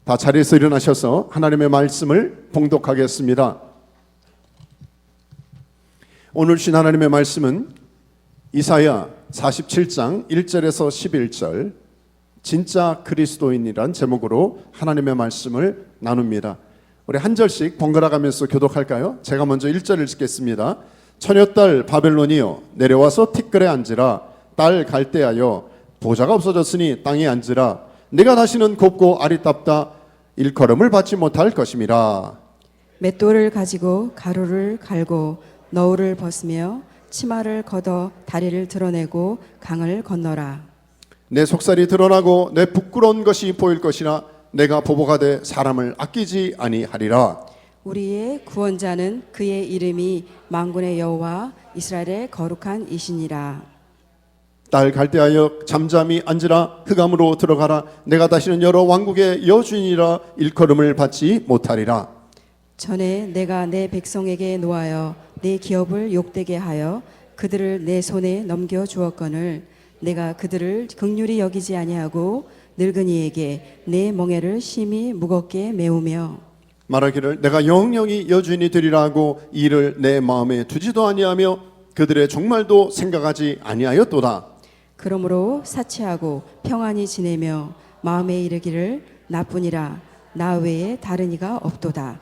다 자리에서 일어나셔서 하나님의 말씀을 봉독하겠습니다. 오늘 주신 하나님의 말씀은 이사야 47장 1절에서 11절 진짜 그리스도인이란 제목으로 하나님의 말씀을 나눕니다. 우리 한 절씩 번갈아 가면서 교독할까요? 제가 먼저 1절을 읽겠습니다. 처녀딸 바벨론이여 내려와서 티끌에 앉으라. 딸 갈대하여 보좌가 없어졌으니 땅에 앉으라. 내가 다시는 곱고 아리답다 일컬음을 받지 못할 것임이라. 맷돌을 가지고 가루를 갈고 너울을 벗으며 치마를 걷어 다리를 드러내고 강을 건너라. 내 속살이 드러나고 내 부끄러운 것이 보일 것이나 내가 보복하되 사람을 아끼지 아니하리라. 우리의 구원자는 그의 이름이 만군의 여호와 이스라엘의 거룩한 이시니라. 딸 갈대하여 잠잠히 앉으라. 흑암으로 들어가라. 내가 다시는 여러 왕국의 여주인이라 일컬음을 받지 못하리라. 전에 내가 내 백성에게 노하여 내 기업을 욕되게 하여 그들을 내 손에 넘겨 주었거늘 내가 그들을 긍휼히 여기지 아니하고 늙은이에게 내 멍에를 심히 무겁게 메우며 말하기를 내가 영영이 여주인이 되리라 하고 이를 내 마음에 두지도 아니하며 그들의 종말도 생각하지 아니하였도다. 그러므로 사치하고 평안히 지내며 마음에 이르기를 나뿐이라 나 외에 다른 이가 없도다.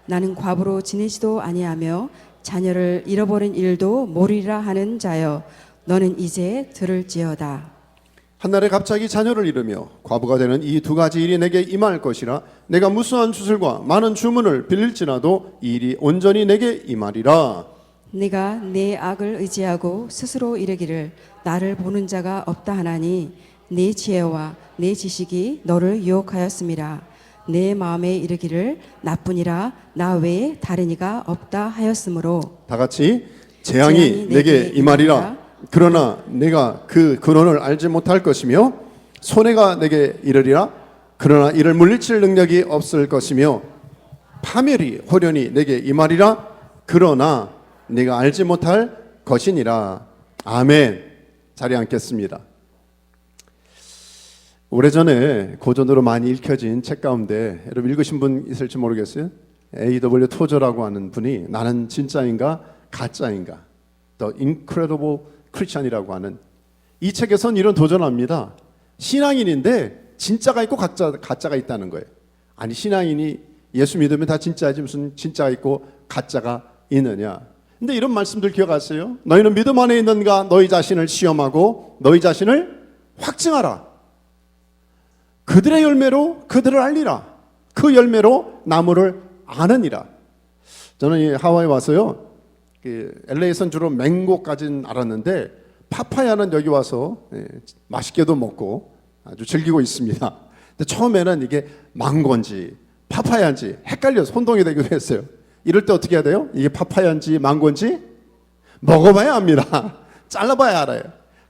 나는 과부로 지내지도 아니하며 자녀를 잃어버린 일도 모르리라 하는 자여 너는 이제 들을지어다. 한날에 갑자기 자녀를 잃으며 과부가 되는 이 두 가지 일이 내게 임할 것이라. 내가 무수한 주술과 많은 주문을 빌릴지라도 이 일이 온전히 내게 임하리라. 네가 내 악을 의지하고 스스로 이르기를 나를 보는 자가 없다 하나니 네 지혜와 네 지식이 너를 유혹하였음이라. 내 마음에 이르기를 나뿐이라 나 외에 다른 이가 없다 하였으므로 다 같이 재앙이 내게 임하리라. 그러나 내가 그 근원을 알지 못할 것이며 손해가 내게 이르리라. 그러나 이를 물리칠 능력이 없을 것이며 파멸이 호련히 내게 임하리라. 그러나 내가 알지 못할 것이니라. 아멘. 자리에 앉겠습니다. 오래전에 고전으로 많이 읽혀진 책 가운데 여러분 읽으신 분 있을지 모르겠어요. A.W. 토저라고 하는 분이 나는 진짜인가 가짜인가 The Incredible Christian이라고 하는 이 책에선 이런 도전합니다. 신앙인인데 진짜가 있고 가짜가 있다는 거예요. 아니 신앙인이 예수 믿으면 다 진짜지 무슨 진짜가 있고 가짜가 있느냐. 근데 이런 말씀들 기억하세요? 너희는 믿음 안에 있는가 너희 자신을 시험하고 너희 자신을 확증하라. 그들의 열매로 그들을 알리라. 그 열매로 나무를 아느니라. 저는 이 하와이 와서요. LA에선 주로 맹고까지는 알았는데 파파야는 여기 와서 맛있게도 먹고 아주 즐기고 있습니다. 근데 처음에는 이게 망고인지 파파야인지 헷갈려서 혼동이 되기도 했어요. 이럴 때 어떻게 해야 돼요? 이게 파파야인지 망고인지 먹어봐야 합니다. 잘라봐야 알아요.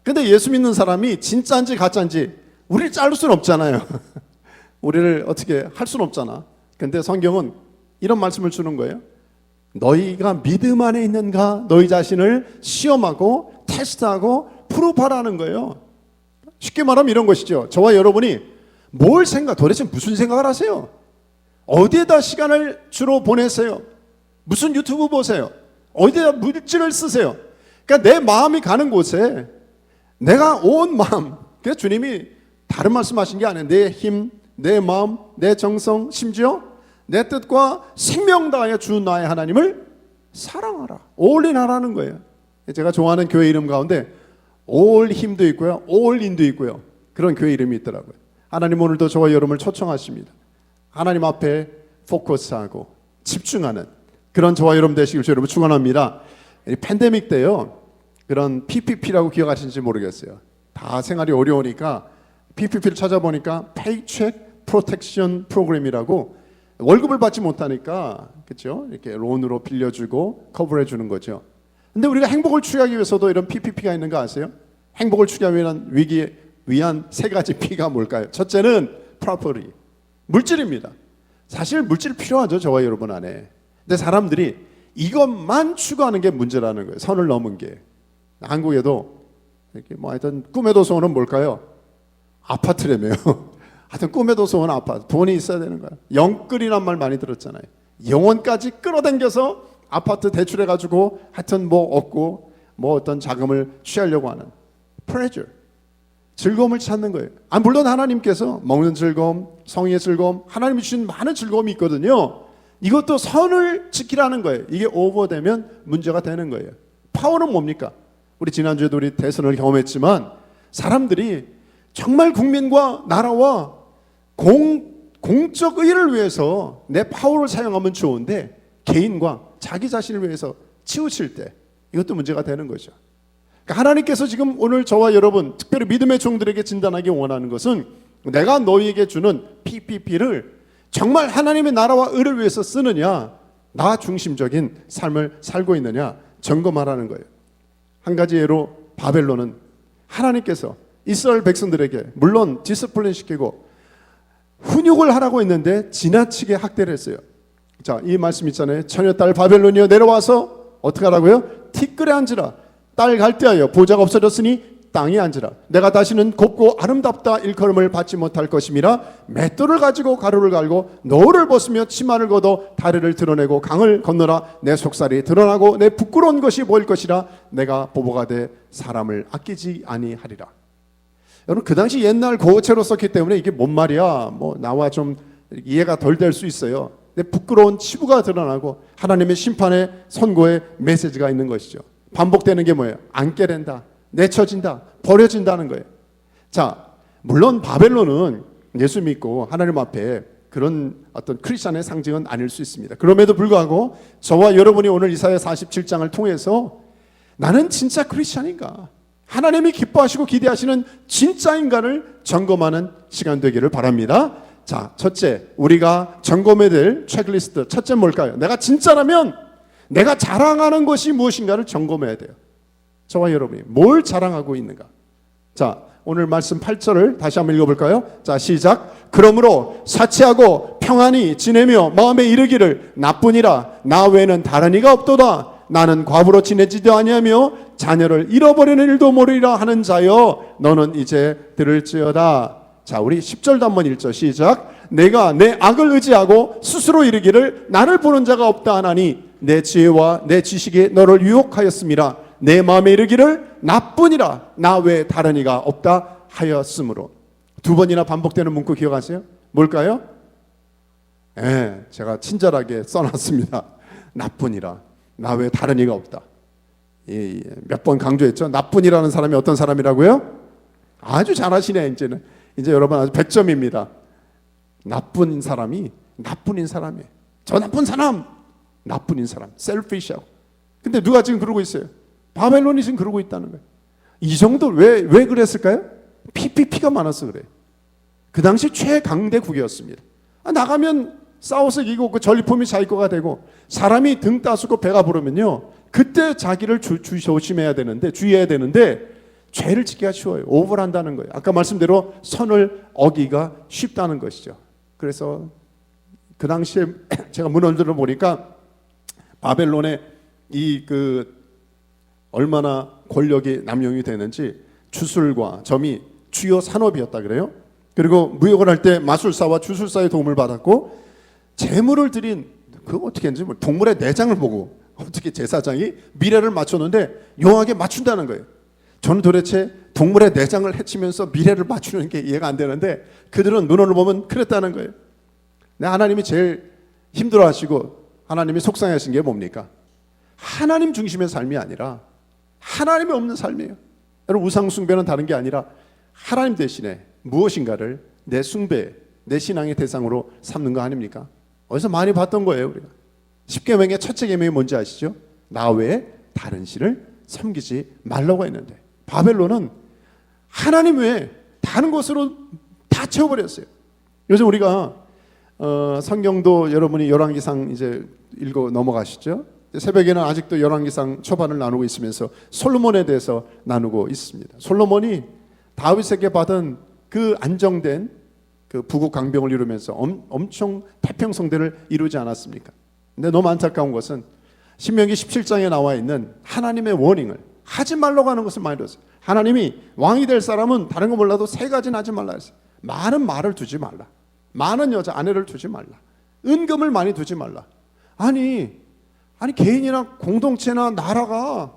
근데 예수 믿는 사람이 진짜인지 가짜인지 우리를 자를 수는 없잖아요. 우리를 어떻게 할 수는 없잖아. 근데 성경은 이런 말씀을 주는 거예요. 너희가 믿음 안에 있는가 너희 자신을 시험하고 테스트하고 프로파라는 거예요. 쉽게 말하면 이런 것이죠. 저와 여러분이 도대체 무슨 생각을 하세요? 어디에다 시간을 주로 보내세요? 무슨 유튜브 보세요? 어디에다 물질을 쓰세요? 그러니까 내 마음이 가는 곳에 내가 온 마음, 그래서 주님이 다른 말씀하신 게 아니에요. 내 힘, 내 마음, 내 정성, 심지어 내 뜻과 생명 다하여 주 나의 하나님을 사랑하라. 올인하라는 거예요. 제가 좋아하는 교회 이름 가운데 올힘도 있고요. 올인도 있고요. 그런 교회 이름이 있더라고요. 하나님 오늘도 저와 여러분을 초청하십니다. 하나님 앞에 포커스하고 집중하는 그런 저와 여러분 되시길 여러분 축원합니다. 팬데믹 때요. 그런 PPP라고 기억하시는지 모르겠어요. 다 생활이 어려우니까 PPP를 찾아보니까 Paycheck Protection Program이라고 월급을 받지 못하니까 그렇죠? 이렇게 론으로 빌려주고 커버해 주는 거죠. 근데 우리가 행복을 추구하기 위해서도 이런 PPP가 있는 거 아세요? 행복을 추구하기 위한 세 가지 P가 뭘까요? 첫째는 property, 물질입니다. 사실 물질 필요하죠, 저와 여러분 안에. 근데 사람들이 이것만 추구하는 게 문제라는 거예요. 선을 넘은 게. 한국에도 이렇게 하여튼 꿈의 도서관은 뭘까요? 아파트라며요. 하여튼 꿈에도 소원 아파트. 돈이 있어야 되는 거야. 영끌이란 말 많이 들었잖아요. 영혼까지 끌어당겨서 아파트 대출해가지고 하여튼 뭐 얻고 뭐 어떤 자금을 취하려고 하는 pleasure, 즐거움을 찾는 거예요. 물론 하나님께서 먹는 즐거움, 성의의 즐거움, 하나님이 주신 많은 즐거움이 있거든요. 이것도 선을 지키라는 거예요. 이게 오버되면 문제가 되는 거예요. 파워는 뭡니까? 우리 지난주에도 우리 대선을 경험했지만 사람들이 정말 국민과 나라와 공적 의를 위해서 내 파워를 사용하면 좋은데 개인과 자기 자신을 위해서 치우칠 때 이것도 문제가 되는 거죠. 그러니까 하나님께서 지금 오늘 저와 여러분 특별히 믿음의 종들에게 진단하기 원하는 것은 내가 너희에게 주는 PPP를 정말 하나님의 나라와 의를 위해서 쓰느냐, 나 중심적인 삶을 살고 있느냐 점검하라는 거예요. 한 가지 예로 바벨론은 하나님께서 이스라엘 백성들에게 물론 디스플린 시키고 훈육을 하라고 했는데 지나치게 학대를 했어요. 자, 이 말씀 있잖아요. 처녀딸 바벨론이여 내려와서 어떻게 하라고요? 티끌에 앉으라. 딸 갈대하여 보좌가 없어졌으니 땅에 앉으라. 내가 다시는 곱고 아름답다 일컬음을 받지 못할 것임이라. 맷돌을 가지고 가루를 갈고 노를 벗으며 치마를 걷어 다리를 드러내고 강을 건너라. 내 속살이 드러나고 내 부끄러운 것이 보일 것이라. 내가 보복가 돼 사람을 아끼지 아니하리라. 여러분 그 당시 옛날 고어체로 썼기 때문에 이게 뭔 말이야 뭐 나와 좀 이해가 덜 될 수 있어요. 근데 부끄러운 치부가 드러나고 하나님의 심판의 선고의 메시지가 있는 것이죠. 반복되는 게 뭐예요? 안 깨낸다, 내쳐진다, 버려진다는 거예요. 자, 물론 바벨론은 예수 믿고 하나님 앞에 그런 어떤 크리스천의 상징은 아닐 수 있습니다. 그럼에도 불구하고 저와 여러분이 오늘 이사야 47장을 통해서 나는 진짜 크리스천인가? 하나님이 기뻐하시고 기대하시는 진짜인가를 점검하는 시간 되기를 바랍니다. 자, 첫째, 우리가 점검해야 될 체크리스트. 첫째 뭘까요? 내가 진짜라면 내가 자랑하는 것이 무엇인가를 점검해야 돼요. 저와 여러분이 뭘 자랑하고 있는가? 자, 오늘 말씀 8절을 다시 한번 읽어볼까요? 자, 시작. 그러므로 사치하고 평안히 지내며 마음에 이르기를 나뿐이라 나 외에는 다른 이가 없도다. 나는 과부로 지내지도 아니하며 자녀를 잃어버리는 일도 모르리라 하는 자여 너는 이제 들을지어다. 자, 우리 10절도 한번 읽죠. 시작. 내가 내 악을 의지하고 스스로 이르기를 나를 보는 자가 없다 하나니 내 지혜와 내 지식이 너를 유혹하였음이라. 내 마음에 이르기를 나뿐이라 나 외에 다른 이가 없다 하였으므로. 두 번이나 반복되는 문구 기억하세요? 뭘까요? 제가 친절하게 써놨습니다. 나뿐이라 나 외에 다른 이가 없다. 몇 번 강조했죠. 나뿐이라는 사람이 어떤 사람이라고요? 아주 잘하시네. 이제 여러분 아주 100점입니다. 나뿐인 사람이 나뿐인 사람이에요. 저 나쁜 사람, 나뿐인 사람, 셀피시하고. 근데 누가 지금 그러고 있어요? 바벨론이 지금 그러고 있다는 거예요. 이 정도 왜 그랬을까요? PPP가 많아서 그래요. 그 당시 최강대국이었습니다. 나가면 싸워서 이기고 그 전리품이 자기 거가 되고 사람이 등 따수고 배가 부르면요 그때 자기를 조심해야 되는데 주의해야 되는데 죄를 짓기가 쉬워요. 오버를 한다는 거예요. 아까 말씀대로 선을 어기가 쉽다는 것이죠. 그래서 그 당시에 제가 문헌들을 보니까 바벨론의 얼마나 권력이 남용이 되는지 주술과 점이 주요 산업이었다 그래요. 그리고 무역을 할 때 마술사와 주술사의 도움을 받았고 재물을 드린 그거 어떻게 했는지 동물의 내장을 보고 어떻게 제사장이 미래를 맞췄는데 용하게 맞춘다는 거예요. 저는 도대체 동물의 내장을 해치면서 미래를 맞추는 게 이해가 안 되는데 그들은 문헌을 보면 그랬다는 거예요. 하나님이 제일 힘들어하시고 하나님이 속상해하신 게 뭡니까? 하나님 중심의 삶이 아니라 하나님이 없는 삶이에요. 여러분 우상 숭배는 다른 게 아니라 하나님 대신에 무엇인가를 내 숭배, 내 신앙의 대상으로 삼는 거 아닙니까? 어디서 많이 봤던 거예요 우리가. 10계명의 첫째 계명이 뭔지 아시죠? 나 외에 다른 신을 섬기지 말라고 했는데 바벨론은 하나님 외에 다른 것으로 다 채워버렸어요. 요즘 우리가 성경도 여러분이 열왕기상 이제 읽어 넘어가시죠? 새벽에는 아직도 열왕기상 초반을 나누고 있으면서 솔로몬에 대해서 나누고 있습니다. 솔로몬이 다윗에게 받은 그 안정된 그 부국 강병을 이루면서 엄청 태평성대를 이루지 않았습니까? 근데 너무 안타까운 것은 신명기 17장에 나와 있는 하나님의 워닝을 하지 말라고 하는 것을 많이 들었어요. 하나님이 왕이 될 사람은 다른 거 몰라도 세 가지는 하지 말라 했어요. 많은 말을 두지 말라. 많은 여자 아내를 두지 말라. 은금을 많이 두지 말라. 아니 개인이나 공동체나 나라가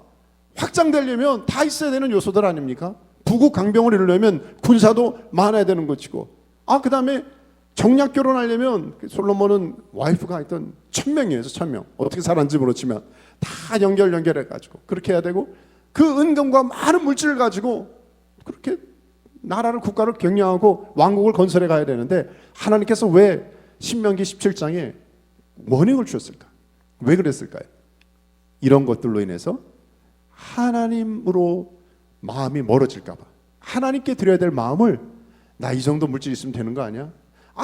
확장되려면 다 있어야 되는 요소들 아닙니까? 부국 강병을 이루려면 군사도 많아야 되는 것이고, 그 다음에 정략 결혼하려면 솔로몬은 와이프가 하여튼 1000명이에요. 1000명. 어떻게 살았는지 모르지만 다 연결해가지고 그렇게 해야 되고, 그 은금과 많은 물질을 가지고 그렇게 나라를 국가를 경영하고 왕국을 건설해 가야 되는데, 하나님께서 왜 신명기 17장에 워닝을 주셨을까? 왜 그랬을까요? 이런 것들로 인해서 하나님으로 마음이 멀어질까 봐. 하나님께 드려야 될 마음을, 나 이 정도 물질 있으면 되는 거 아니야?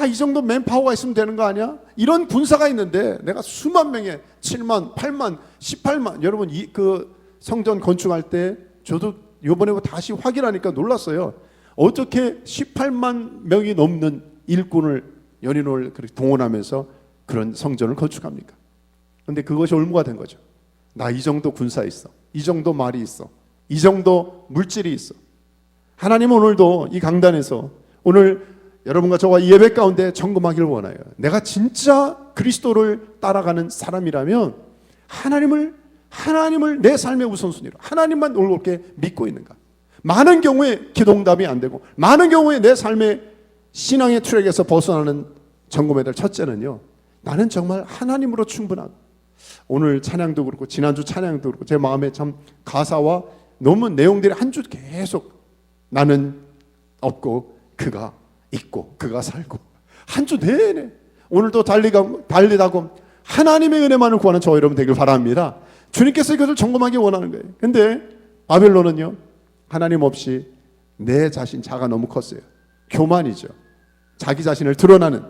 이 정도 맨파워가 있으면 되는 거 아니야? 이런 군사가 있는데 내가 수만 명의 7만, 8만, 18만, 여러분 그 성전 건축할 때 저도 이번에 다시 확인하니까 놀랐어요. 어떻게 18만 명이 넘는 일꾼을, 연인을 그렇게 동원하면서 그런 성전을 건축합니까? 근데 그것이 올무가 된 거죠. 나 이 정도 군사 있어, 이 정도 말이 있어, 이 정도 물질이 있어. 하나님은 오늘도 이 강단에서 오늘 여러분과 저와 이 예배 가운데 점검하기를 원해요. 내가 진짜 그리스도를 따라가는 사람이라면 하나님을 내 삶의 우선순위로, 하나님만 올곧게 믿고 있는가? 많은 경우에 기도응답이 안 되고, 많은 경우에 내 삶의 신앙의 트랙에서 벗어나는 점검해야 될 첫째는요, 나는 정말 하나님으로 충분하고. 오늘 찬양도 그렇고 지난주 찬양도 그렇고 제 마음에 참 가사와 너무 내용들이 한 주 계속, 나는 없고 그가 있고 그가 살고, 한 주 내내 오늘도 달리다고 하나님의 은혜만을 구하는 저 여러분 되길 바랍니다. 주님께서 이것을 점검하기 원하는 거예요. 근데 바벨론은요, 하나님 없이 내 자신 자가 너무 컸어요. 교만이죠. 자기 자신을 드러나는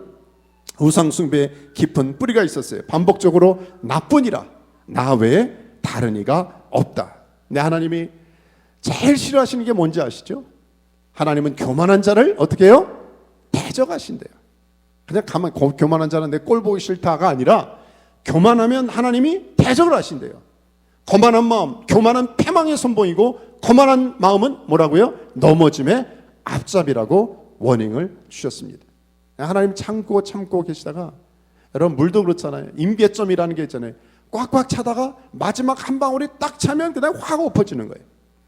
우상숭배의 깊은 뿌리가 있었어요. 반복적으로 나뿐이라, 나 외에 다른 이가 없다. 근데 하나님이 제일 싫어하시는 게 뭔지 아시죠? 하나님은 교만한 자를 어떻게 해요? 대적하신대요. 그냥 가만 교만한 자는 내 꼴 보기 싫다가 아니라, 교만하면 하나님이 대적을 하신대요. 거만한 마음, 교만한 패망의 선봉이고, 거만한 마음은 뭐라고요? 넘어짐의 앞잡이라고 워닝을 주셨습니다. 하나님 참고 계시다가, 여러분 물도 그렇잖아요. 임계점이라는 게 있잖아요. 꽉꽉 차다가 마지막 한 방울이 딱 차면 그다음에 확 엎어지는 거예요.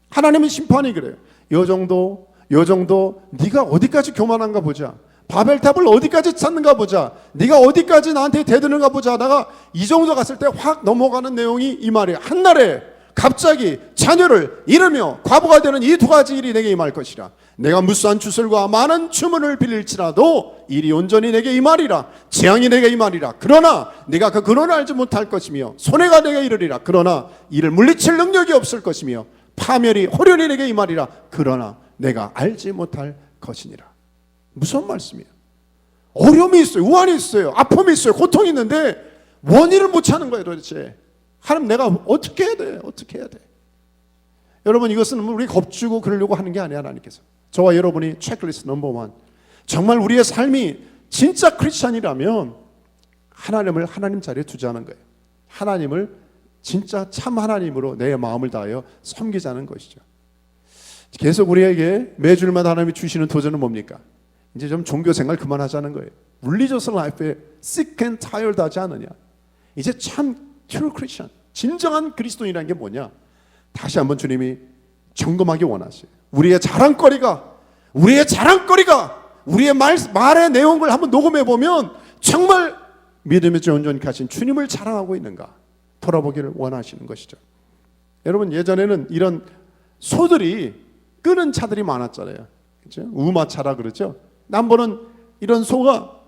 하나님의 심판이 그래요. 요 정도 네가 어디까지 교만한가 보자. 바벨탑을 어디까지 찾는가 보자. 네가 어디까지 나한테 대드는가 보자 하다가 이 정도 갔을 때 확 넘어가는 내용이 이 말이에요. 한날에 갑자기 자녀를 잃으며 과부가 되는 이 두 가지 일이 내게 임할 것이라. 내가 무수한 주술과 많은 주문을 빌릴지라도 일이 온전히 내게 임하리라. 재앙이 내게 임하리라. 그러나 네가 그 근원을 알지 못할 것이며 손해가 내게 이르리라. 그러나 이를 물리칠 능력이 없을 것이며 파멸이 호련히 내게 임하리라. 그러나 내가 알지 못할 것이니라. 무슨 말씀이에요? 어려움이 있어요. 우환이 있어요. 아픔이 있어요. 고통이 있는데 원인을 못 찾는 거예요. 도대체 하나님, 내가 어떻게 해야 돼? 어떻게 해야 돼? 여러분, 이것은 우리 겁주고 그러려고 하는 게 아니야. 하나님께서 저와 여러분이 체크리스트 넘버 1, 정말 우리의 삶이 진짜 크리스찬이라면 하나님을 하나님 자리에 두자는 거예요. 하나님을 진짜 참 하나님으로 내 마음을 다하여 섬기자는 것이죠. 계속 우리에게 매주일마다 하나님이 주시는 도전은 뭡니까? 이제 좀 종교 생활 그만하자는 거예요. 물리적인 라이프에 sick and tired 하지 않느냐. 이제 참 true Christian, 진정한 그리스도인이라는 게 뭐냐? 다시 한번 주님이 점검하기 원하세요. 우리의 자랑거리가 우리의 말의 내용을 한번 녹음해 보면 정말 믿음의 온전히 가신 주님을 자랑하고 있는가 돌아보기를 원하시는 것이죠. 여러분, 예전에는 이런 소들이 끄는 차들이 많았잖아요. 그렇죠? 우마차라 그러죠. 남보는 이런 소가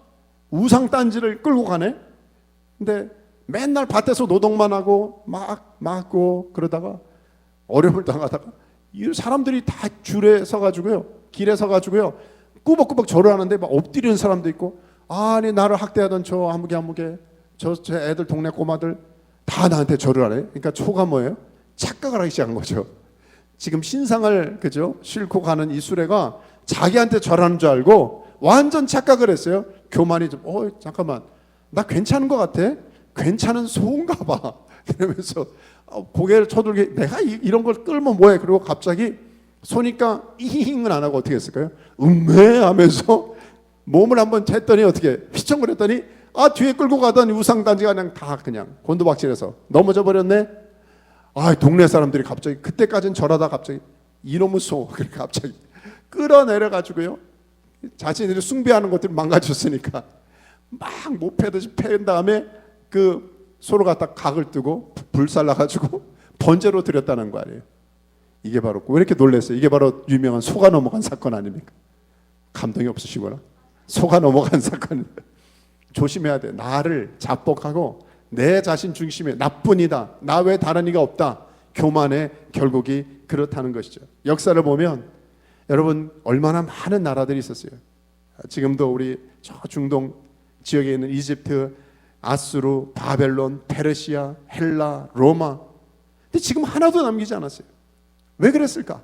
우상단지를 끌고 가네. 근데 맨날 밭에서 노동만 하고 막 맞고 그러다가 어려움을 당하다가 이 사람들이 다 줄에 서가지고요, 길에 서가지고요, 꾸벅꾸벅 절을 하는데 막 엎드리는 사람도 있고, 아니 나를 학대하던 저 아무개 저 애들 동네 꼬마들 다 나한테 절을 하네. 그러니까 초가 뭐예요? 착각을 하기 시작한 거죠. 지금 신상을 그죠 싣고 가는 이 수레가 자기한테 절하는 줄 알고 완전 착각을 했어요. 교만이 좀 잠깐만, 나 괜찮은 것 같아? 괜찮은 소인가 봐. 그러면서 고개를 쳐들게, 내가 이런 걸 끌면 뭐해? 그리고 갑자기 소니까 이잉은 안 하고 어떻게 했을까요? 음매하면서 몸을 한번 쟀더니 어떻게 휘청거렸더니 뒤에 끌고 가던 우상단지가 그냥 곤두박질해서 넘어져 버렸네. 동네 사람들이 갑자기 그때까지는 절하다 갑자기 이놈의 소 그렇게 갑자기 끌어내려 가지고요. 자신들이 숭배하는 것들을 망가졌으니까 막 못 패듯이 패인 다음에 그 소로 갖다 각을 뜨고 불살라 가지고 번제로 드렸다는 거 아니에요. 이게 바로 왜 이렇게 놀랐어요? 이게 바로 유명한 소가 넘어간 사건 아닙니까? 감동이 없으시구나. 소가 넘어간 사건. 조심해야 돼. 나를 자뻑하고 내 자신 중심에 나뿐이다, 나 외에 다른 이가 없다, 교만의 결국이 그렇다는 것이죠. 역사를 보면 여러분 얼마나 많은 나라들이 있었어요. 지금도 우리 저 중동 지역에 있는 이집트, 아수르, 바벨론, 페르시아, 헬라, 로마. 근데 지금 하나도 남기지 않았어요. 왜 그랬을까?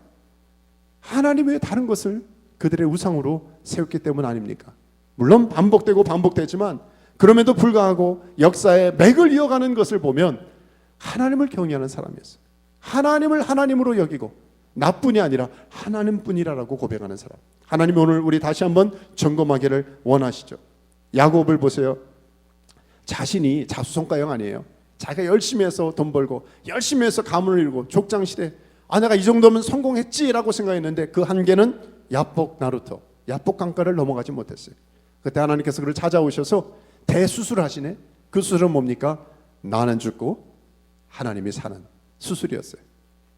하나님 외에 다른 것을 그들의 우상으로 세웠기 때문 아닙니까? 물론 반복되지만 그럼에도 불구하고 역사의 맥을 이어가는 것을 보면 하나님을 경외하는 사람이었어요. 하나님을 하나님으로 여기고 나뿐이 아니라 하나님뿐이라고 고백하는 사람. 하나님 오늘 우리 다시 한번 점검하기를 원하시죠. 야곱을 보세요. 자신이 자수성가형 아니에요. 자기가 열심히 해서 돈 벌고 열심히 해서 가문을 이루고 족장시대 내가 이 정도면 성공했지라고 생각했는데 그 한계는 야복 나루터, 야복 강가를 넘어가지 못했어요. 그때 하나님께서 그를 찾아오셔서 대수술을 하시네. 그 수술은 뭡니까? 나는 죽고 하나님이 사는 수술이었어요.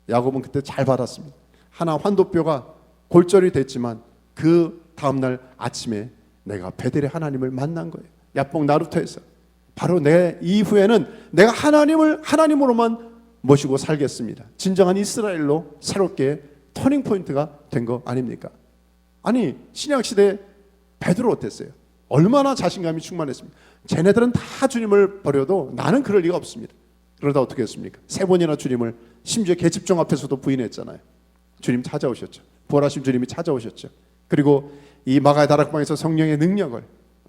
야곱은 그때 잘 받았습니다. 하나 환도뼈가 골절이 됐지만 그 다음날 아침에 내가 베델의 하나님을 만난 거예요. 야복 나루터에서. 바로 내 이후에는 내가 하나님을 하나님으로만 모시고 살겠습니다. 진정한 이스라엘로 새롭게 터닝 포인트가 된 거 아닙니까? 아니 신약시대 베드로 어땠어요? 얼마나 자신감이 충만했습니까? 쟤네들은 다 주님을 버려도 나는 그럴 리가 없습니다. 그러다 어떻게 했습니까? 3번이나 주님을 심지어 계집종 앞에서도 부인했잖아요. 주님 찾아오셨죠. 부활하신 주님이 찾아오셨죠. 그리고 이 마가의 다락방에서 성령의 능력을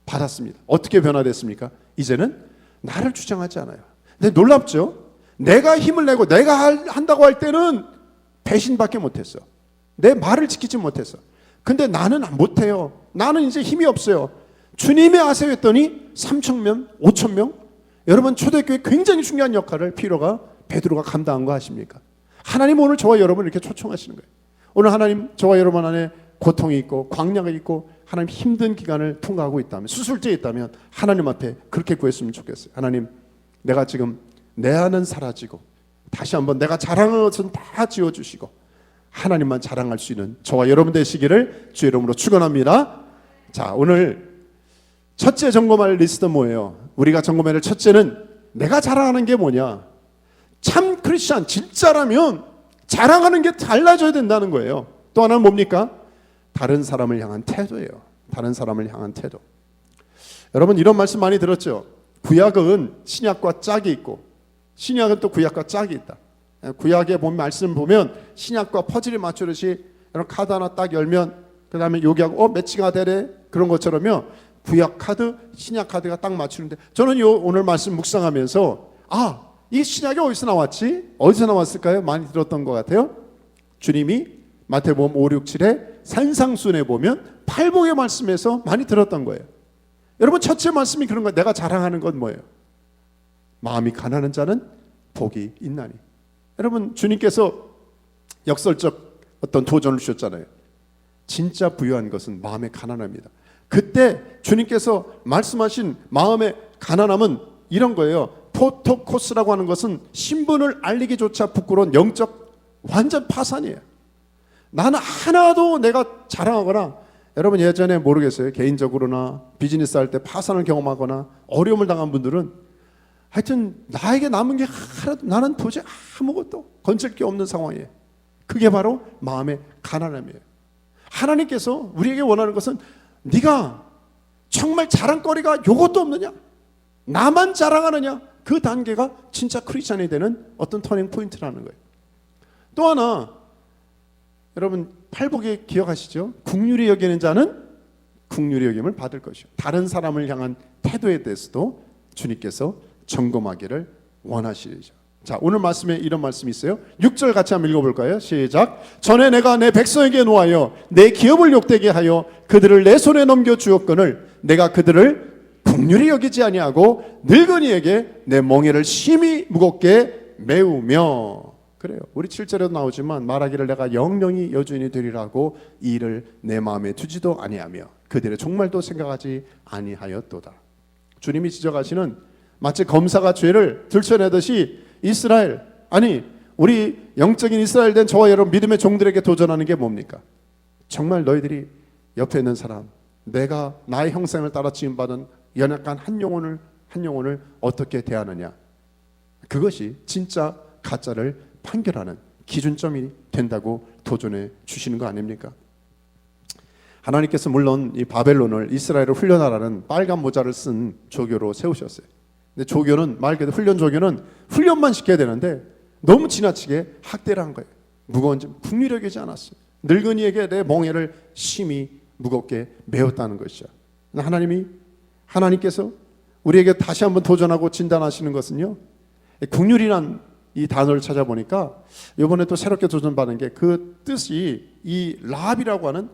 받았습니다. 어떻게 변화됐습니까? 이제는 나를 주장하지 않아요. 근데 놀랍죠? 내가 힘을 내고 내가 한다고 할 때는 배신밖에 못했어. 내 말을 지키지 못했어. 근데 나는 못해요. 나는 이제 힘이 없어요. 주님의 하세요 했더니 3,000명, 5,000명. 여러분 초대교회 굉장히 중요한 역할을 베드로가 감당한 거 아십니까? 하나님 오늘 저와 여러분을 이렇게 초청하시는 거예요. 오늘 하나님 저와 여러분 안에 고통이 있고 광야가 있고 하나님 힘든 기간을 통과하고 있다면, 수술제에 있다면 하나님 앞에 그렇게 구했으면 좋겠어요. 하나님, 내가 지금 내 안은 사라지고 다시 한번 내가 자랑하는 것은 다 지워주시고 하나님만 자랑할 수 있는 저와 여러분 되시기를 주의 이름으로 축원합니다. 자, 오늘 첫째 점검할 리스트는 뭐예요? 우리가 점검해야 할 첫째는 내가 자랑하는 게 뭐냐? 참 크리스찬 진짜라면 자랑하는 게 달라져야 된다는 거예요. 또 하나는 뭡니까? 다른 사람을 향한 태도예요. 다른 사람을 향한 태도. 여러분 이런 말씀 많이 들었죠? 구약은 신약과 짝이 있고 신약은 또 구약과 짝이 있다. 구약의 말씀을 보면 신약과 퍼즐이 맞추듯이 이런 카드 하나 딱 열면 그 다음에 여기하고 매치가 되래 그런 것처럼요. 구약 카드, 신약 카드가 딱 맞추는데 저는 오늘 말씀 묵상하면서 이 신약이 어디서 나왔지? 어디서 나왔을까요? 많이 들었던 것 같아요. 주님이 마태복음 5, 6, 7에 산상순에 보면 팔복의 말씀에서 많이 들었던 거예요. 여러분 첫째 말씀이 그런 거예요. 내가 자랑하는 건 뭐예요? 마음이 가난한 자는 복이 있나니. 여러분 주님께서 역설적 어떤 도전을 주셨잖아요. 진짜 부유한 것은 마음의 가난함입니다. 그때 주님께서 말씀하신 마음의 가난함은 이런 거예요. 포토코스라고 하는 것은 신분을 알리기조차 부끄러운 영적 완전 파산이에요. 나는 하나도 내가 자랑하거나, 여러분 예전에 모르겠어요. 개인적으로나 비즈니스 할 때 파산을 경험하거나 어려움을 당한 분들은 하여튼 나에게 남은 게 하나도, 나는 도저히 아무것도 건질 게 없는 상황이에요. 그게 바로 마음의 가난함이에요. 하나님께서 우리에게 원하는 것은 네가 정말 자랑거리가 요것도 없느냐? 나만 자랑하느냐? 그 단계가 진짜 크리스찬이 되는 어떤 터닝 포인트라는 거예요. 또 하나, 여러분 팔복에 기억하시죠? 국률이 여기는 자는 국률이 여김을 받을 것이요. 다른 사람을 향한 태도에 대해서도 주님께서 점검하기를 원하시죠. 자, 오늘 말씀에 이런 말씀이 있어요. 6절 같이 한번 읽어볼까요? 시작. 전에 내가 내 백성에게 노하여 내 기업을 욕되게 하여 그들을 내 손에 넘겨 주었거늘 내가 그들을 긍휼히 여기지 아니하고 늙은이에게 내 멍에를 심히 무겁게 메우며. 그래요. 우리 7절에도 나오지만 말하기를 내가 영영이 여주인이 되리라고 이 일을 내 마음에 두지도 아니하며 그들의 종말도 생각하지 아니하였도다. 주님이 지적하시는 마치 검사가 죄를 들춰내듯이 이스라엘, 아니 우리 영적인 이스라엘 된 저와 여러분 믿음의 종들에게 도전하는 게 뭡니까? 정말 너희들이 옆에 있는 사람, 내가 나의 형상을 따라 지음받은 연약한 한 영혼을 어떻게 대하느냐, 그것이 진짜 가짜를 판결하는 기준점이 된다고 도전해 주시는 거 아닙니까? 하나님께서 물론 이 바벨론을 이스라엘을 훈련하라는 빨간 모자를 쓴 조교로 세우셨어요. 근데 조교는 말 그대로 훈련 조교는 훈련만 시켜야 되는데 너무 지나치게 학대를 한 거예요. 무거운 점 긍휼히 여기지 않았어요. 늙은이에게 내 멍에를 심히 무겁게 메웠다는 것이죠. 하나님께서 우리에게 다시 한번 도전하고 진단하시는 것은요, 긍휼이란 이 단어를 찾아보니까 이번에 또 새롭게 도전받은 게 그 뜻이 이 라합이라는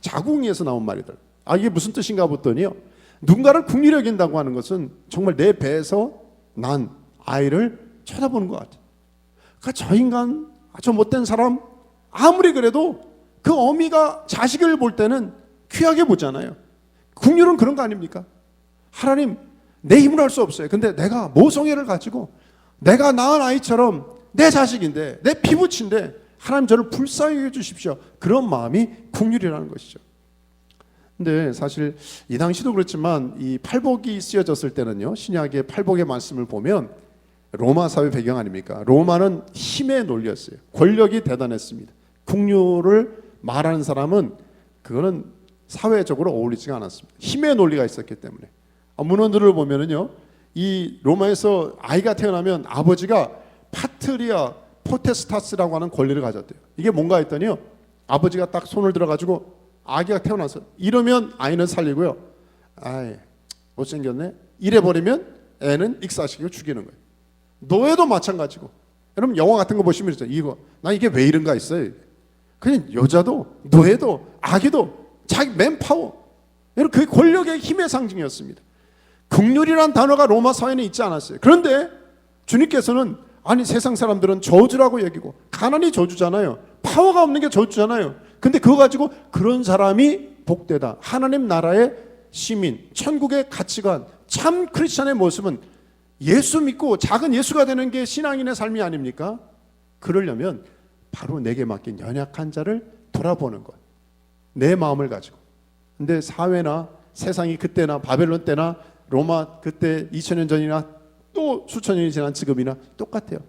자궁에서 나온 말이들. 이게 무슨 뜻인가 봤더니요, 누군가를 긍휼히 여긴다고 하는 것은 정말 내 배에서 난 아이를 쳐다보는 것 같아요. 그러니까 저 인간, 저 못된 사람, 아무리 그래도 그 어미가 자식을 볼 때는 귀하게 보잖아요. 긍휼은 그런 거 아닙니까? 하나님, 내 힘으로 할 수 없어요. 근데 내가 모성애를 가지고 내가 낳은 아이처럼 내 자식인데 내 피부친데 하나님 저를 불쌍히 해 주십시오. 그런 마음이 긍휼이라는 것이죠. 근데 사실 이 당시도 그렇지만 이 팔복이 쓰여졌을 때는요, 신약의 팔복의 말씀을 보면 로마 사회 배경 아닙니까? 로마는 힘의 논리였어요. 권력이 대단했습니다. 긍휼을 말하는 사람은 그거는 사회적으로 어울리지가 않았습니다. 힘의 논리가 있었기 때문에. 문헌들을 보면은요, 이 로마에서 아이가 태어나면 아버지가 파트리아 포테스타스라고 하는 권리를 가졌대요. 이게 뭔가 했더니요, 아버지가 딱 손을 들어가지고 아기가 태어나서 이러면 아이는 살리고요, 아이 못생겼네 이래버리면 애는 익사시키고 죽이는 거예요. 노예도 마찬가지고. 여러분 영화 같은 거 보시면 이거 나 이게 왜 이런가 있어요. 그냥 여자도 노예도 아기도 자기 맨파워, 여러분 그게 권력의 힘의 상징이었습니다. 긍휼이란 단어가 로마 사회에 있지 않았어요. 그런데 주님께서는 아니 세상 사람들은 저주라고 여기고, 가난이 저주잖아요. 파워가 없는 게 저주잖아요. 근데 그거 가지고 그런 사람이 복되다. 하나님 나라의 시민, 천국의 가치관, 참 크리스찬의 모습은 예수 믿고 작은 예수가 되는 게 신앙인의 삶이 아닙니까? 그러려면 바로 내게 맡긴 연약한 자를 돌아보는 것, 내 마음을 가지고. 근데 사회나 세상이 그때나 바벨론 때나 로마 그때 2000년 전이나 또 수천 년이 지난 지금이나 똑같아요.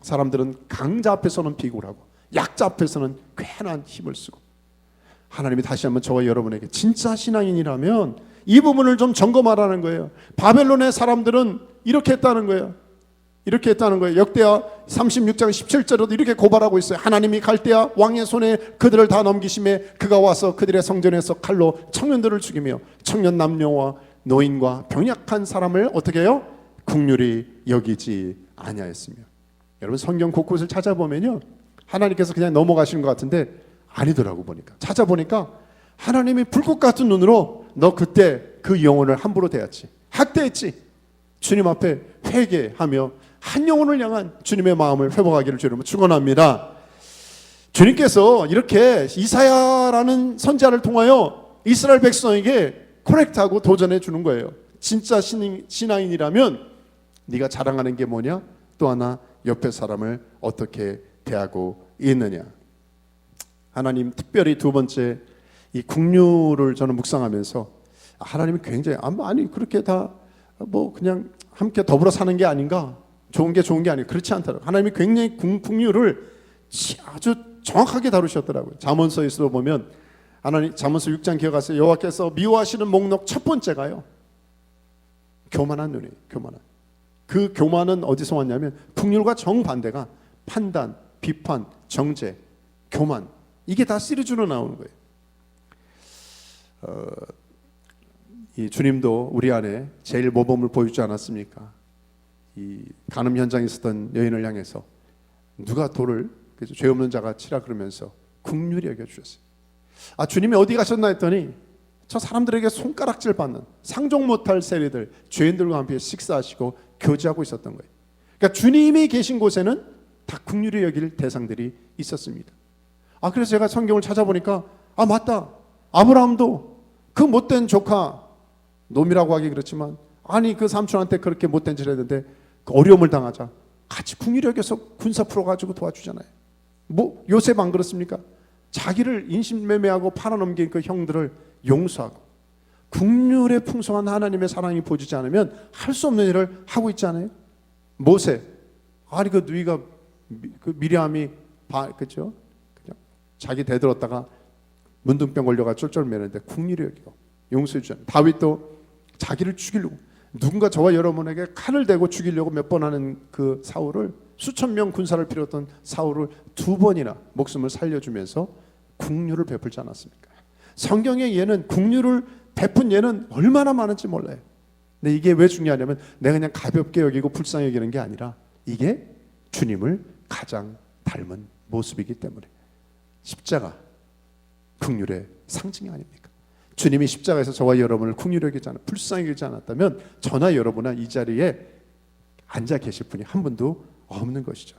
사람들은 강자 앞에서는 비굴 하고 약자 앞에서는 괜한 힘을 쓰고. 하나님이 다시 한번 저와 여러분에게 진짜 신앙인이라면 이 부분을 좀 점검하라는 거예요. 바벨론의 사람들은 이렇게 했다는 거예요. 이렇게 했다는 거예요. 역대하 36장 17절에도 이렇게 고발하고 있어요. 하나님이 갈대아 왕의 손에 그들을 다 넘기심에 그가 와서 그들의 성전에서 칼로 청년들을 죽이며 청년 남녀와 노인과 병약한 사람을 어떻게 해요? 긍휼히 여기지 아니하였으며. 여러분 성경 곳곳을 찾아보면요, 하나님께서 그냥 넘어가시는 것 같은데 아니더라고. 보니까 찾아보니까 하나님이 불꽃 같은 눈으로 너 그때 그 영혼을 함부로 대했지, 학대했지. 주님 앞에 회개하며 한 영혼을 향한 주님의 마음을 회복하기를 주님은 축원합니다. 주님께서 이렇게 이사야라는 선지자를 통하여 이스라엘 백성에게 코렉트하고 도전해 주는 거예요. 진짜 신앙인이라면 네가 자랑하는 게 뭐냐? 또 하나 옆에 사람을 어떻게 대하고 있느냐. 하나님 특별히 두 번째 이 긍휼을 저는 묵상하면서 하나님이 굉장히 아니 그렇게 다 뭐 그냥 함께 더불어 사는 게 아닌가, 좋은 게 아니고 그렇지 않더라고요. 하나님이 굉장히 긍휼을 아주 정확하게 다루셨더라고요. 잠언서에서 보면 하나님 잠언서 6장 기억하세요. 여호와께서 미워하시는 목록 첫 번째가요, 교만한 눈이에요. 교만한. 그 교만은 어디서 왔냐면 긍휼과 정반대가 판단, 비판, 정죄, 교만, 이게 다 시리즈로 나오는 거예요. 이 주님도 우리 안에 제일 모범을 보여주지 않았습니까? 이 간음 현장에 있었던 여인을 향해서 누가 돌을 죄 없는 자가 치라 그러면서 긍휼히 여겨주셨어요. 주님이 어디 가셨나 했더니 저 사람들에게 손가락질 받는 상종 못할 세리들, 죄인들과 함께 식사하시고 교제하고 있었던 거예요. 그러니까 주님이 계신 곳에는 다 긍휼히 여길 대상들이 있었습니다. 그래서 제가 성경을 찾아보니까 맞다, 아브라함도 그 못된 조카, 놈이라고 하기 그렇지만 그 삼촌한테 그렇게 못된 짓을 했는데 그 어려움을 당하자 같이 긍휼히 여겨서 군사 풀어가지고 도와주잖아요. 요셉 안 그렇습니까? 자기를 인신매매하고 팔아넘긴 그 형들을 용서하고 긍휼에 풍성한 하나님의 사랑이 보이지 않으면 할 수 없는 일을 하고 있잖아요. 모세, 그 누이가 그 미리암이 그죠? 그냥 자기 대들었다가 문둥병 걸려가 쫄쫄매는데 긍휼히 여기고 용서해 주잖아요. 다윗도 자기를 죽이려고 누군가 저와 여러분에게 칼을 대고 죽이려고 몇 번 하는 그 사울을, 수천 명 군사를 필요했던 사울을 2번이나 목숨을 살려주면서 긍휼을 베풀지 않았습니까? 성경의 예는 긍휼을 베푼 예는 얼마나 많은지 몰라요. 근데 이게 왜 중요하냐면 내가 그냥 가볍게 여기고 불쌍히 여기는 게 아니라 이게 주님을 가장 닮은 모습이기 때문에 십자가 긍휼의 상징이 아닙니까? 주님이 십자가에서 저와 여러분을 긍휼히 여기지 않아 불쌍히 여기지 않았다면 저나 여러분은 이 자리에 앉아 계실 분이 한 분도 없는 것이죠.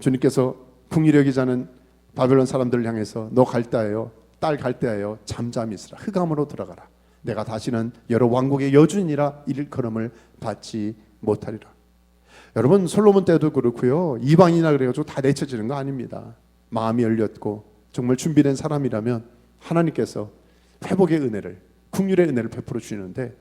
주님께서 긍휼히 여기지 않은 바벨론 사람들을 향해서 너 갈대하여 딸 갈대하여 잠잠히 있으라, 흑암으로 들어가라, 내가 다시는 여러 왕국의 여주인이라 일컬음을 받지 못하리라. 여러분, 솔로몬 때도 그렇고요, 이방인이나 그래가지고 다 내쳐지는 거 아닙니다. 마음이 열렸고 정말 준비된 사람이라면 하나님께서 회복의 은혜를, 긍휼의 은혜를 베풀어 주시는데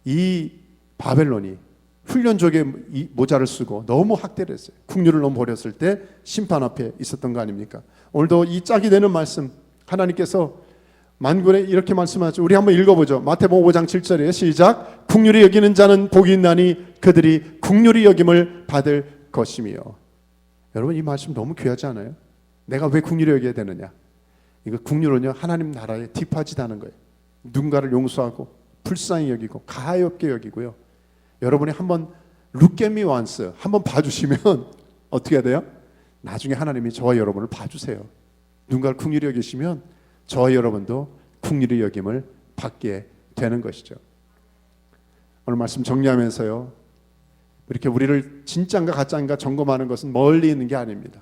이 바벨론이 훈련족의 모자를 쓰고 너무 학대를 했어요. 긍휼을 너무 버렸을 때 심판 앞에 있었던 거 아닙니까? 오늘도 이 짝이 되는 말씀 하나님께서 만군에 이렇게 말씀하죠. 우리 한번 읽어보죠. 마태복음 5장 7절에 시작. 긍휼히 여기는 자는 복이 있나니 그들이 긍휼히 여김을 받을 것이며. 여러분, 이 말씀 너무 귀하지 않아요? 내가 왜 긍휼히 여겨야 되느냐? 이거 긍휼은요, 하나님 나라에 딥하지다는 거예요. 누군가를 용서하고 불쌍히 여기고 가엾게 여기고요. 여러분이 한번 look at me once 한번 봐주시면 어떻게 해야 돼요? 나중에 하나님이 저와 여러분을 봐주세요. 누군가를 긍휼히 여기시면 저와 여러분도 긍휼히 여김을 받게 되는 것이죠. 오늘 말씀 정리하면서요, 이렇게 우리를 진짜인가 가짜인가 점검하는 것은 멀리 있는 게 아닙니다.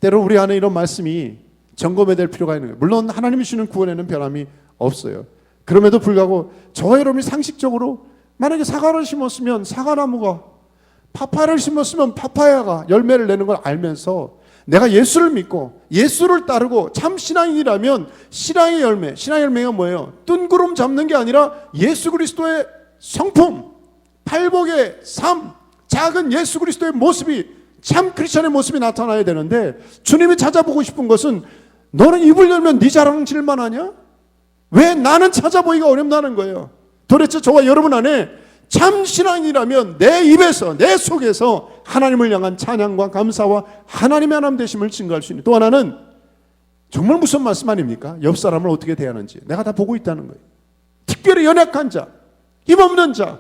때로 우리 안에 이런 말씀이 점검해야 될 필요가 있는 거예요. 물론 하나님이 주시는 구원에는 변함이 없어요. 그럼에도 불구하고 저와 여러분이 상식적으로 만약에 사과를 심었으면 사과나무가, 파파야를 심었으면 파파야가 열매를 내는 걸 알면서 내가 예수를 믿고 예수를 따르고 참 신앙인이라면 신앙의 열매, 신앙의 열매가 뭐예요? 뜬구름 잡는 게 아니라 예수 그리스도의 성품, 팔복의 삶, 작은 예수 그리스도의 모습이, 참 크리스천의 모습이 나타나야 되는데 주님이 찾아보고 싶은 것은 너는 입을 열면 네 자랑질만 하냐? 왜 나는 찾아보기가 어렵다는 거예요. 도대체 저와 여러분 안에 참 신앙이라면 내 입에서, 내 속에서 하나님을 향한 찬양과 감사와 하나님의 하나님 되심을 증거할 수 있는, 또 하나는 정말 무슨 말씀 아닙니까? 옆 사람을 어떻게 대하는지 내가 다 보고 있다는 거예요. 특별히 연약한 자, 힘없는 자,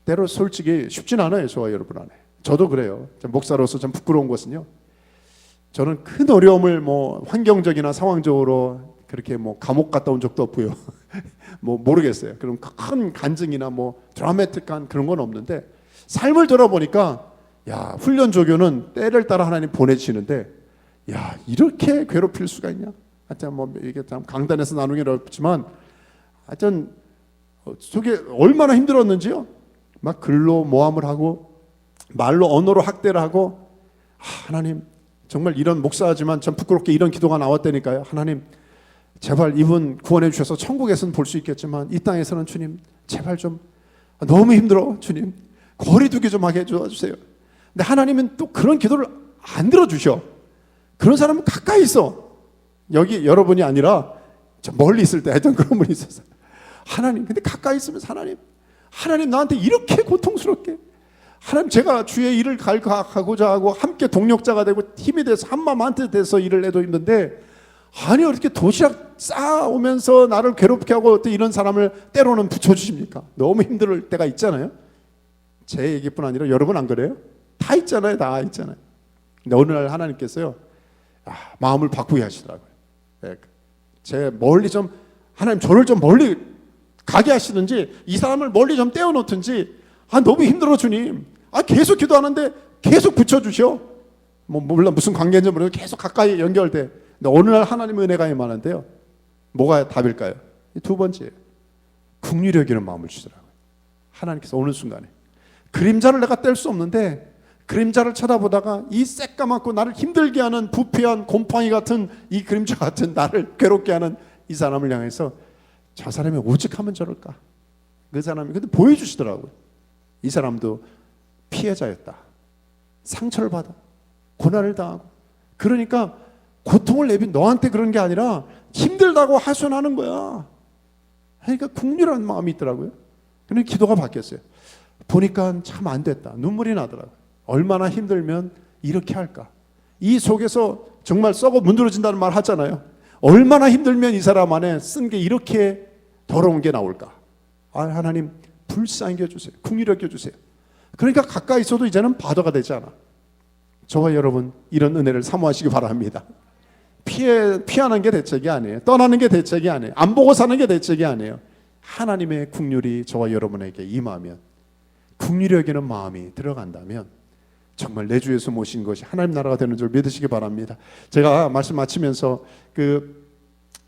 때로 솔직히 쉽진 않아요. 저와 여러분 안에. 저도 그래요. 목사로서 좀 부끄러운 것은요, 저는 큰 어려움을 환경적이나 상황적으로 그렇게 감옥 갔다 온 적도 없고요. 모르겠어요. 그럼 큰 간증이나 드라마틱한 그런 건 없는데, 삶을 돌아보니까 야, 훈련 조교는 때를 따라 하나님 보내주시는데, 야, 이렇게 괴롭힐 수가 있냐? 하여튼 이게 참 강단에서 나누긴 어렵지만, 하여튼 저게 얼마나 힘들었는지요. 막 글로 모함을 하고 말로 언어로 학대를 하고, 하나님 정말 이런 목사지만 참 부끄럽게 이런 기도가 나왔다니까요. 하나님 제발 이분 구원해 주셔서 천국에서는 볼 수 있겠지만 이 땅에서는 주님 제발 좀, 너무 힘들어 주님, 거리두기 좀 하게 해주세요. 근데 하나님은 또 그런 기도를 안 들어주셔. 그런 사람은 가까이 있어. 여기 여러분이 아니라 저 멀리 있을 때 하여튼 그런 분이 있었어요. 하나님, 근데 가까이 있으면서 하나님 나한테 이렇게 고통스럽게, 하나님 제가 주의 일을 가고자 하고 함께 동력자가 되고 힘이 돼서 한마음 한뜻 돼서 일을 해도 힘든데, 아니 어떻게 도시락 쌓아오면서 나를 괴롭게 하고 어떻게 이런 사람을 때로는 붙여주십니까? 너무 힘들 때가 있잖아요. 제 얘기뿐 아니라 여러분 안 그래요? 다 있잖아요. 다 있잖아요. 근데 어느 날 하나님께서요, 마음을 바꾸게 하시더라고요. 예, 제 멀리 좀, 하나님 저를 좀 멀리 가게 하시든지 이 사람을 멀리 좀 떼어놓든지, 너무 힘들어 주님. 계속 기도하는데 계속 붙여주셔. 물론 무슨 관계인지 모르고 계속 가까이 연결돼. 근데 어느 날 하나님의 은혜가 임하는데요, 뭐가 답일까요? 두 번째예요. 긍휼히 여기는 마음을 주더라고요. 하나님께서 어느 순간에 그림자를 내가 뗄 수 없는데, 그림자를 쳐다보다가 이 새까맣고 나를 힘들게 하는 부패한 곰팡이 같은 이 그림자 같은 나를 괴롭게 하는 이 사람을 향해서, 저 사람이 오직 하면 저럴까? 그 사람이 근데 보여주시더라고요. 이 사람도 피해자였다. 상처를 받아 고난을 당하고, 그러니까 고통을 내빈 너한테 그런 게 아니라 힘들다고 하소연하는 거야. 그러니까 긍휼한 마음이 있더라고요. 그러니까 기도가 바뀌었어요. 보니까 참 안 됐다. 눈물이 나더라고요. 얼마나 힘들면 이렇게 할까? 이 속에서 정말 썩어 문드러진다는 말 하잖아요. 얼마나 힘들면 이 사람 안에 쓴 게 이렇게 더러운 게 나올까? 하나님 불쌍히 여겨주세요. 긍휼히 여겨주세요. 그러니까 가까이 있어도 이제는 바다가 되지 않아. 저와 여러분 이런 은혜를 사모하시기 바랍니다. 피하는 게 대책이 아니에요. 떠나는 게 대책이 아니에요. 안 보고 사는 게 대책이 아니에요. 하나님의 긍휼이 저와 여러분에게 임하면, 긍휼히 여기는 마음이 들어간다면 정말 내 주 예수 모신 것이 하나님 나라가 되는 줄 믿으시기 바랍니다. 제가 말씀 마치면서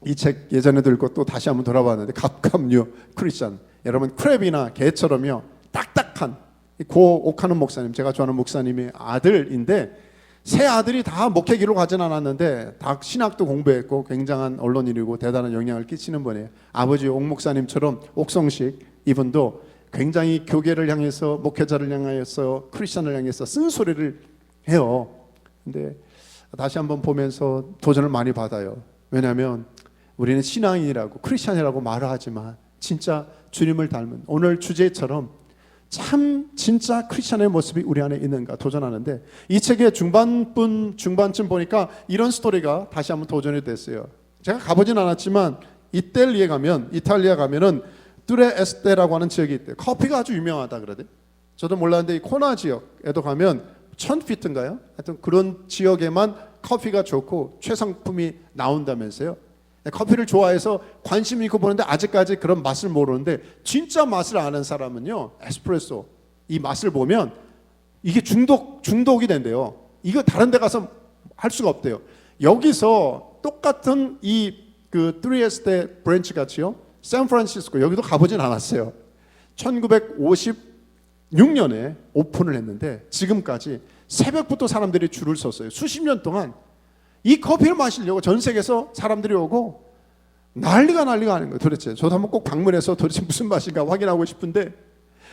이 책 예전에도 읽고 또 다시 한번 돌아봤는데, 갑갑류 크리스천, 여러분 크랩이나 개처럼요 딱딱한 고 옥하는 목사님, 제가 좋아하는 목사님의 아들인데, 세 아들이 다 목회기로 가진 않았는데 다 신학도 공부했고 굉장한 언론인이고 대단한 영향을 끼치는 분이에요. 아버지 옥 목사님처럼 옥성식 이분도 굉장히 교계를 향해서, 목회자를 향해서, 크리스천을 향해서 쓴소리를 해요. 근데 다시 한번 보면서 도전을 많이 받아요. 왜냐하면 우리는 신앙인이라고 크리스천이라고 말을 하지만 진짜 주님을 닮은, 오늘 주제처럼 참 진짜 크리스천의 모습이 우리 안에 있는가 도전하는데, 이 책의 중반쯤 보니까 이런 스토리가 다시 한번 도전이 됐어요. 제가 가보진 않았지만 이탈리아 가면은 뚜레 에스테라고 하는 지역이 있대요. 커피가 아주 유명하다 그러대. 저도 몰랐는데 이 코나 지역에도 가면 1000피트인가요? 하여튼 그런 지역에만 커피가 좋고 최상품이 나온다면서요. 커피를 좋아해서 관심 있고 보는데 아직까지 그런 맛을 모르는데, 진짜 맛을 아는 사람은요, 에스프레소 이 맛을 보면 이게 중독이 된대요. 이거 다른 데 가서 할 수가 없대요. 여기서 똑같은 그 트리에스테 브랜치 같이요, 샌프란시스코, 여기도 가보진 않았어요. 1956년에 오픈을 했는데 지금까지 새벽부터 사람들이 줄을 섰어요. 수십 년 동안 이 커피를 마시려고 전 세계에서 사람들이 오고 난리가 하는 거예요. 도대체 저도 한번 꼭 방문해서 도대체 무슨 맛인가 확인하고 싶은데,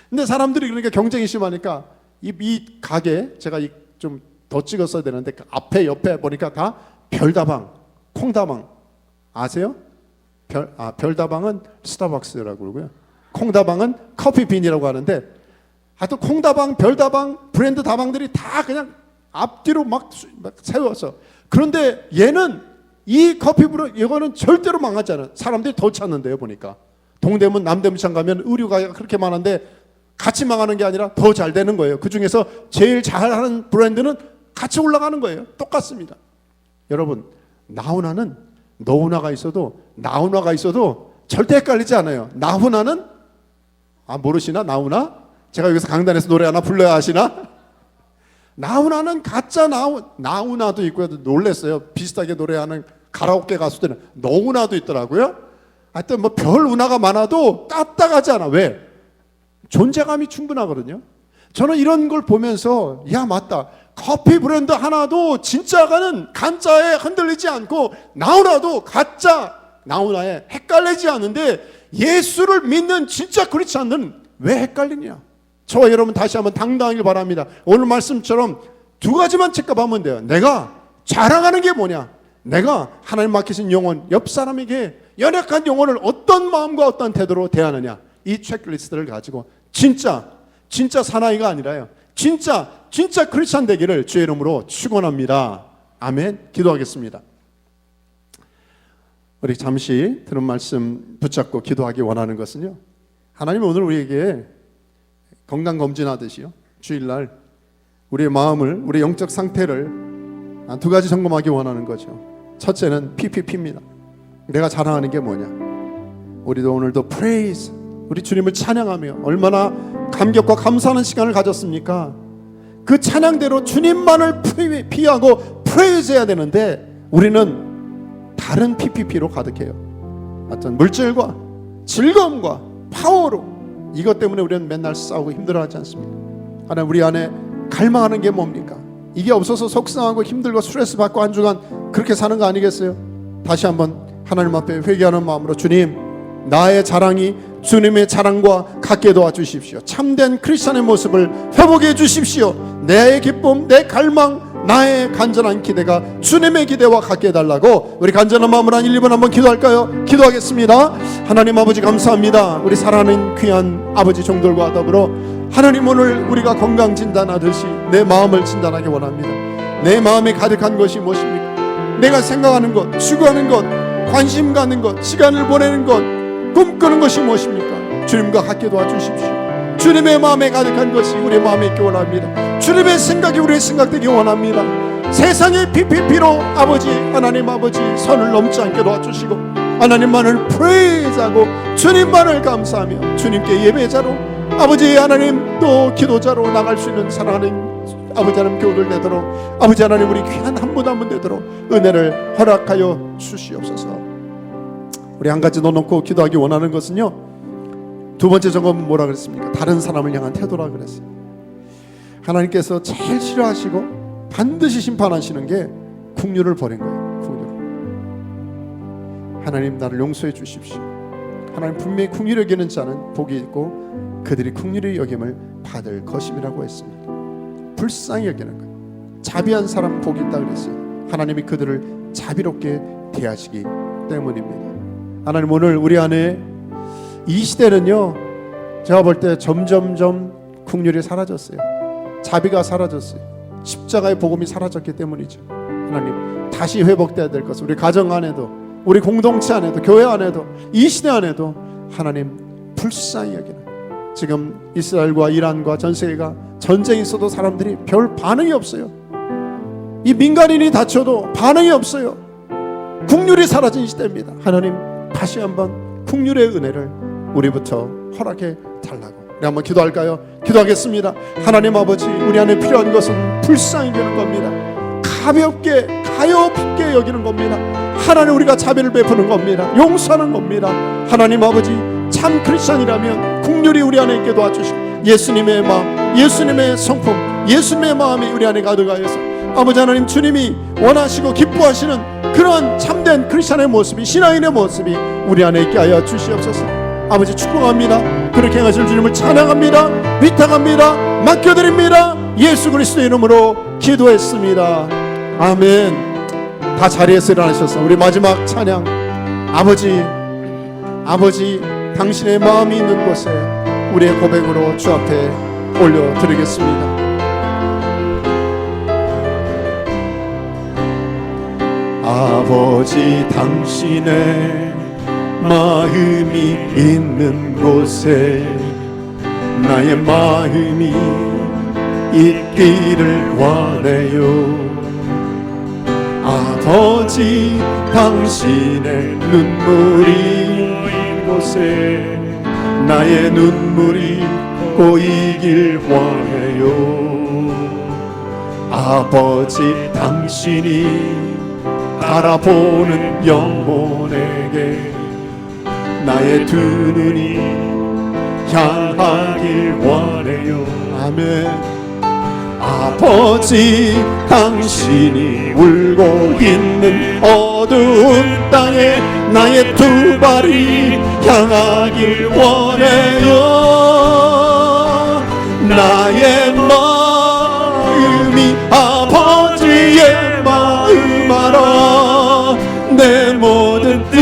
근데 사람들이 그러니까 경쟁이 심하니까 이 가게, 제가 좀 더 찍었어야 되는데 그 앞에 옆에 보니까 다 별다방, 콩다방 아세요? 별다방은 스타벅스라고 그러고요, 콩다방은 커피빈이라고 하는데, 하여튼 콩다방, 별다방, 브랜드 다방들이 다 그냥 앞뒤로 막 세워서, 그런데 얘는 이 커피브로 이거는 절대로 망하지 않아요. 사람들이 더 찾는데요. 보니까 동대문 남대문창 가면 의류가 그렇게 많은데 같이 망하는 게 아니라 더 잘 되는 거예요. 그 중에서 제일 잘하는 브랜드는 같이 올라가는 거예요. 똑같습니다. 여러분, 나훈아는 너훈아가 있어도 나훈아가 있어도 절대 헷갈리지 않아요. 나훈아는 모르시나? 나훈아? 제가 여기서 강단에서 노래 하나 불러야 하시나? 나훈아는 가짜 나훈아도 있고요. 놀랬어요. 비슷하게 노래하는 가라오케 가수들은 너훈아도 있더라고요. 하여튼 뭐 별 운하가 많아도 까딱하지 않아. 왜? 존재감이 충분하거든요. 저는 이런 걸 보면서 야 맞다. 커피 브랜드 하나도 진짜가는 간짜에 흔들리지 않고, 나훈아도 가짜 나훈아에 헷갈리지 않는데, 예수를 믿는 진짜 크리스찬은 왜 헷갈리냐? 저와 여러분 다시 한번 당당하길 바랍니다. 오늘 말씀처럼 두 가지만 체크하면 돼요. 내가 자랑하는 게 뭐냐? 내가 하나님 맡기신 영혼, 옆 사람에게 연약한 영혼을 어떤 마음과 어떤 태도로 대하느냐, 이 체크리스트를 가지고 진짜 사나이가 아니라요, 진짜 크리스찬 되기를 주의 이름으로 축원합니다. 아멘. 기도하겠습니다. 우리 잠시 들은 말씀 붙잡고 기도하기 원하는 것은요, 하나님 오늘 우리에게 건강검진하듯이요. 주일날 우리의 마음을, 우리의 영적 상태를 두 가지 점검하기 원하는 거죠. 첫째는 PPP입니다. 내가 자랑하는 게 뭐냐. 우리도 오늘도 praise, 우리 주님을 찬양하며 얼마나 감격과 감사하는 시간을 가졌습니까? 그 찬양대로 주님만을 피하고 praise 해야 되는데 우리는 다른 PPP로 가득해요. 어떤 물질과 즐거움과 파워로, 이것 때문에 우리는 맨날 싸우고 힘들어하지 않습니까? 하나님, 우리 안에 갈망하는 게 뭡니까? 이게 없어서 속상하고 힘들고 스트레스 받고 한 주간 그렇게 사는 거 아니겠어요? 다시 한번 하나님 앞에 회개하는 마음으로, 주님, 나의 자랑이 주님의 자랑과 같게 도와주십시오. 참된 크리스천의 모습을 회복해 주십시오. 내 기쁨, 내 갈망, 나의 간절한 기대가 주님의 기대와 같게 해달라고 우리 간절한 마음으로 한 1, 2분 한번 기도할까요? 기도하겠습니다. 하나님 아버지, 감사합니다. 우리 사랑하는 귀한 아버지 종들과 더불어 하나님, 오늘 우리가 건강 진단하듯이 내 마음을 진단하기 원합니다. 내 마음에 가득한 것이 무엇입니까? 내가 생각하는 것, 추구하는 것, 관심 갖는 것, 시간을 보내는 것, 꿈꾸는 것이 무엇입니까? 주님과 같게 도와주십시오. 주님의 마음에 가득한 것이 우리의 마음에 있기 원합니다. 주님의 생각이 우리의 생각되기 원합니다. 세상의 PPP로 아버지, 하나님 아버지, 선을 넘지 않게 도와주시고 하나님만을 프레이즈하고 주님만을 감사하며 주님께 예배자로, 아버지 하나님 또 기도자로 나갈 수 있는 사랑하는 아버지 하나님 교우들 되도록, 아버지 하나님 우리 귀한 한 분 한 분 되도록 은혜를 허락하여 주시옵소서. 우리 한 가지 더 놓고 기도하기 원하는 것은요, 두 번째 점검은 뭐라 그랬습니까? 다른 사람을 향한 태도라 그랬어요. 하나님께서 제일 싫어하시고 반드시 심판하시는 게 국률을 버린 거예요. 국률. 하나님, 나를 용서해 주십시오. 하나님, 분명히 국률을 여기는 자는 복이 있고 그들이 국률의 여김을 받을 것임이라고 했습니다. 불쌍히 여기는 거예요. 자비한 사람 복이 있다 그랬어요. 하나님이 그들을 자비롭게 대하시기 때문입니다. 하나님, 오늘 우리 안에 이 시대는요, 제가 볼 때 점점점 국률이 사라졌어요. 자비가 사라졌어요. 십자가의 복음이 사라졌기 때문이죠. 하나님, 다시 회복돼야 될 것은 우리 가정 안에도, 우리 공동체 안에도, 교회 안에도, 이 시대 안에도 하나님 불쌍히 여기는, 지금 이스라엘과 이란과 전 세계가 전쟁이 있어도 사람들이 별 반응이 없어요. 이 민간인이 다쳐도 반응이 없어요. 국률이 사라진 시대입니다. 하나님, 다시 한번 국률의 은혜를 우리부터 허락해 달라고 우리 한번 기도할까요? 기도하겠습니다. 하나님 아버지, 우리 안에 필요한 것은 불쌍히 여기는 겁니다. 가볍게 여기는 겁니다. 하나님, 우리가 자비를 베푸는 겁니다. 용서하는 겁니다. 하나님 아버지, 참 크리스천이라면 국률이 우리 안에 있게 도와주시고 예수님의 마음, 예수님의 성품, 예수님의 마음이 우리 안에 가득하여서 아버지 하나님, 주님이 원하시고 기뻐하시는 그러한 참된 크리스천의 모습이, 신앙인의 모습이 우리 안에 있게 하여 주시옵소서. 아버지, 축복합니다. 그렇게 행하실 주님을 찬양합니다. 위탁합니다. 맡겨드립니다. 예수 그리스도의 이름으로 기도했습니다. 아멘. 다 자리에서 일어나셔서 우리 마지막 찬양, 아버지 당신의 마음이 있는 곳에 우리의 고백으로 주 앞에 올려드리겠습니다. 아버지, 당신의 마음이 있는 곳에 나의 마음이 있기를 원해요. 아버지, 당신의 눈물이 있는 곳에 나의 눈물이 고이길 원해요. 아버지, 당신이 바라보는 영혼에게 나의 두 눈이 향하길 원해요. 아멘. 아버지, 당신이 울고 있는 어두운 땅에 나의 두 발이 향하길 원해요. 나의 마음이 아버지의 마음 알아. 내 모든 뜻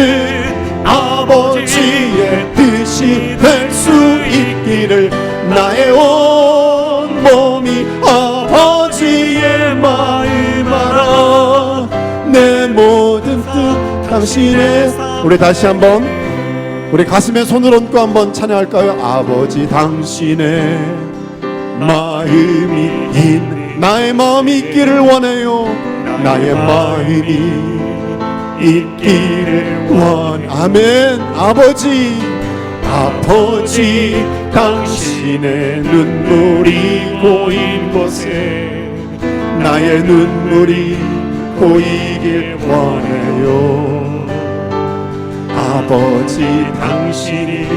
아버지의 뜻이 될 수 있기를, 나의 온 몸이 아버지의 마음 알아. 내 모든 뜻 당신의. 우리 다시 한번 우리 가슴에 손을 얹고 한번 찬양할까요? 아버지 당신의 마음이 나의 마음이 있기를 원해요. 나의 마음이 있기를 원. 아멘. 아버지 당신의 눈물이 고인 곳에 나의 눈물이 고이길 원해요. 아버지 당신이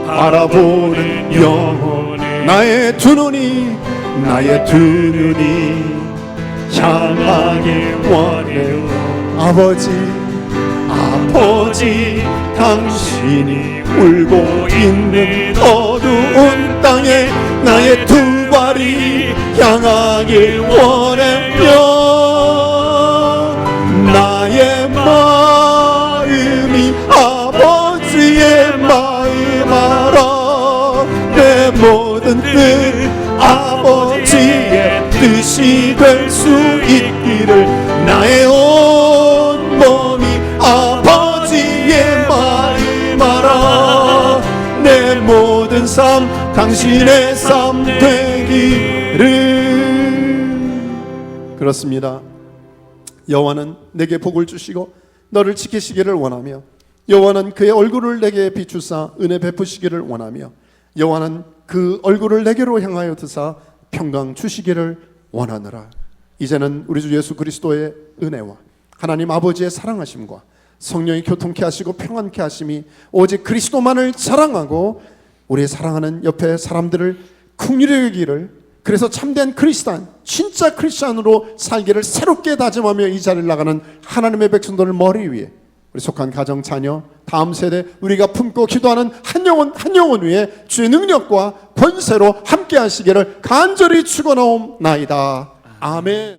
바라보는 영혼에 나의 두 눈이 향하길 원해요. 아버지 당신이 울고 있는 어두운 땅에 나의 두 발이 향하길 원해요. 나의 마음이 아버지의 마음 알아. 내 모든 뜻 아버지의 뜻이 될 수 있기를 나의 온 몸이 아버지의 마음 알아. 내 모든 삶 당신의 삶 되기를. 그렇습니다. 여호와는 내게 복을 주시고 너를 지키시기를 원하며 여호와는 그의 얼굴을 내게 비추사 은혜 베푸시기를 원하며 여호와는 그 얼굴을 내게로 향하여 드사 평강 주시기를 원하노라. 이제는 우리 주 예수 그리스도의 은혜와 하나님 아버지의 사랑하심과 성령이 교통케 하시고 평안케 하심이 오직 그리스도만을 자랑하고 우리 사랑하는 옆에 사람들을 긍휼히 여기기를, 그래서 참된 크리스찬, 진짜 크리스찬으로 살기를 새롭게 다짐하며 이 자리를 나가는 하나님의 백성들을 머리 위에 우리 속한 가정, 자녀, 다음 세대 우리가 품고 기도하는 한 영혼 위에 주의 능력과 권세로 함께 하시기를 간절히 축원하옵나이다. 아멘.